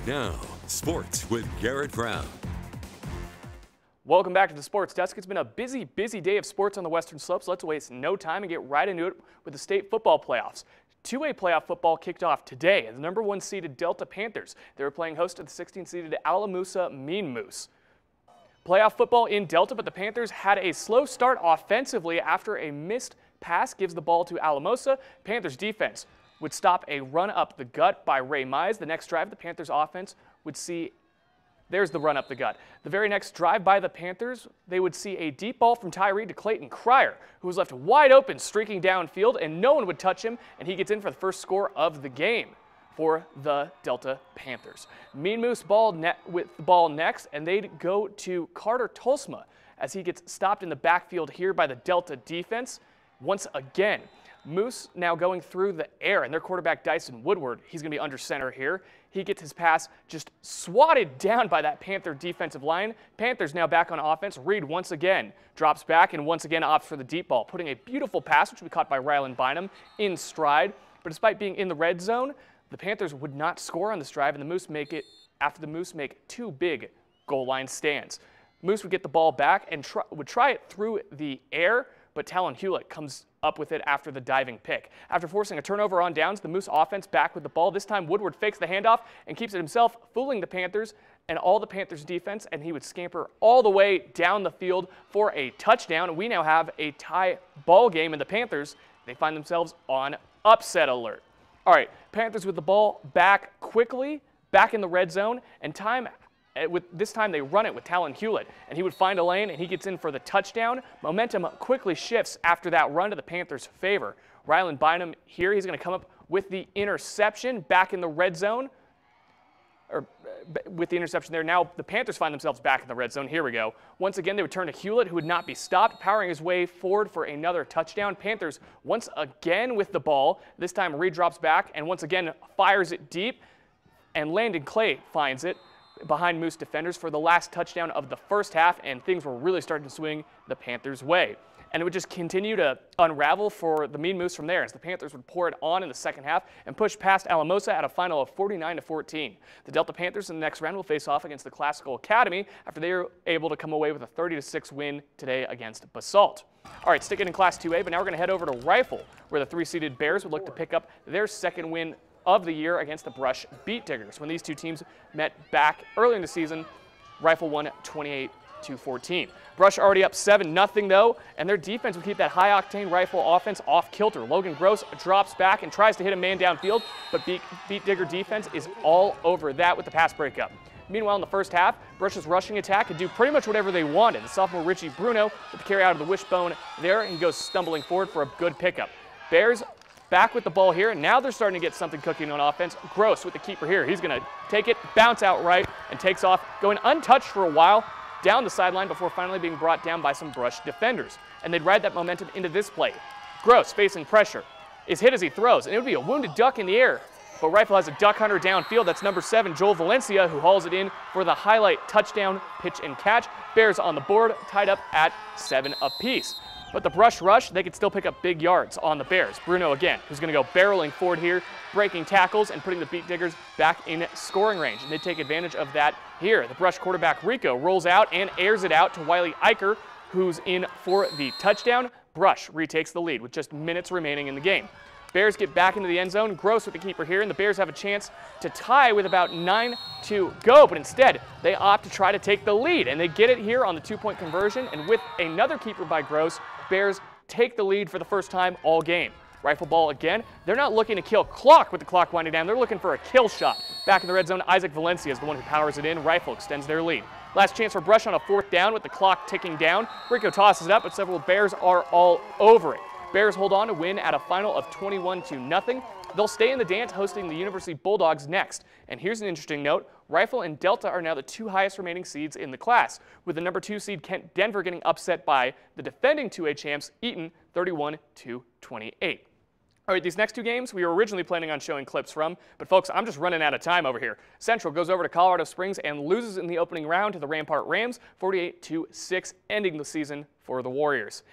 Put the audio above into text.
Now, sports with Garrett Brown. Welcome back to the Sports Desk. It's been a busy day of sports on the Western Slopes. Let's waste no time and get right into it with the state football playoffs. 2A playoff football kicked off today. The number 1 seeded Delta Panthers. They were playing host to the 16 seeded Alamosa Mean Moose. Playoff football in Delta, but the Panthers had a slow start offensively after a missed pass gives the ball to Alamosa. Panthers defense would stop a run up the gut by Ray Mize. The next drive, the Panthers offense would see, there's the run up the gut. The very next drive by the Panthers, they would see a deep ball from Tyree to Clayton Cryer, who was left wide open, streaking downfield, and no one would touch him, and he gets in for the first score of the game for the Delta Panthers. Mean Moose with the ball next, and they'd go to Carter Tolsma as he gets stopped in the backfield here by the Delta defense. Once again, Moose now going through the air, and their quarterback Dyson Woodward, he's going to be under center here. He gets his pass just swatted down by that Panther defensive line. Panthers now back on offense. Reed once again drops back and once again opts for the deep ball, putting a beautiful pass, which will be caught by Rylan Bynum, in stride. But despite being in the red zone, the Panthers would not score on this drive, and the Moose make it after the Moose make 2 big goal line stands. Moose would get the ball back and would try it through the air, but Talon Hewlett comes up with it after the diving pick. After forcing a turnover on downs, the Moose offense back with the ball. This time Woodward fakes the handoff and keeps it himself, fooling the Panthers and all the Panthers defense, and he would scamper all the way down the field for a touchdown. We now have a tie ball game, and the Panthers, they find themselves on upset alert. All right, Panthers with the ball back quickly, back in the red zone, and this time they run it with Talon Hewlett, and he would find a lane, and he gets in for the touchdown. Momentum quickly shifts after that run to the Panthers' favor. Rylan Bynum here, he's going to come up with the interception back in the red zone. Or with the interception there, now the Panthers find themselves back in the red zone. Here we go. Once again, they would turn to Hewlett, who would not be stopped, powering his way forward for another touchdown. Panthers once again with the ball. This time Reed drops back and once again fires it deep, and Landon Clay finds it behind Moose defenders for the last touchdown of the first half, and things were really starting to swing the Panthers' way. And it would just continue to unravel for the Mean Moose from there as the Panthers would pour it on in the second half and push past Alamosa at a final of 49-14. The Delta Panthers in the next round will face off against the Classical Academy after they were able to come away with a 30-6 win today against Basalt. All right, sticking in Class 2A, but now we're going to head over to Rifle, where the 3-seeded Bears would look to pick up their second win of the year against the Brush Beat Diggers. When these two teams met back early in the season, Rifle won 28-14. Brush already up 7-0 though, and their defense would keep that high-octane Rifle offense off kilter. Logan Gross drops back and tries to hit a man downfield, but Beat Digger defense is all over that with the pass breakup. Meanwhile, in the first half, Brush's rushing attack could do pretty much whatever they wanted. The sophomore Richie Bruno with the carry out of the wishbone there, and he goes stumbling forward for a good pickup. Bears back with the ball here, and now they're starting to get something cooking on offense. Gross with the keeper here. He's going to take it, bounce out right, and takes off, going untouched for a while down the sideline before finally being brought down by some Brush defenders. And they'd ride that momentum into this play. Gross, facing pressure, is hit as he throws, and it would be a wounded duck in the air. But Rifle has a duck hunter downfield. That's number 7, Joel Valencia, who hauls it in for the highlight touchdown pitch and catch. Bears on the board, tied up at 7 apiece. But the Brush rush, they could still pick up big yards on the Bears. Bruno again, who's going to go barreling forward here, breaking tackles and putting the Beat Diggers back in scoring range. And they take advantage of that here. The Brush quarterback Rico rolls out and airs it out to Wiley Eicher, who's in for the touchdown. Brush retakes the lead with just minutes remaining in the game. Bears get back into the end zone. Gross with the keeper here, and the Bears have a chance to tie with about 9 to go, but instead they opt to try to take the lead, and they get it here on the 2-point conversion, and with another keeper by Gross, Bears take the lead for the first time all game. Rifle ball again. They're not looking to kill clock with the clock winding down. They're looking for a kill shot. Back in the red zone, Isaac Valencia is the one who powers it in. Rifle extends their lead. Last chance for Brush on a 4th down with the clock ticking down. Rico tosses it up, but several Bears are all over it. Bears hold on to win at a final of 21-0. They'll stay in the dance hosting the University Bulldogs next. And here's an interesting note. Rifle and Delta are now the 2 highest remaining seeds in the class, with the number 2 seed Kent Denver getting upset by the defending 2A champs Eaton 31-28. All right, these next 2 games we were originally planning on showing clips from, but folks, I'm just running out of time over here. Central goes over to Colorado Springs and loses in the opening round to the Rampart Rams 48-6, ending the season for the Warriors.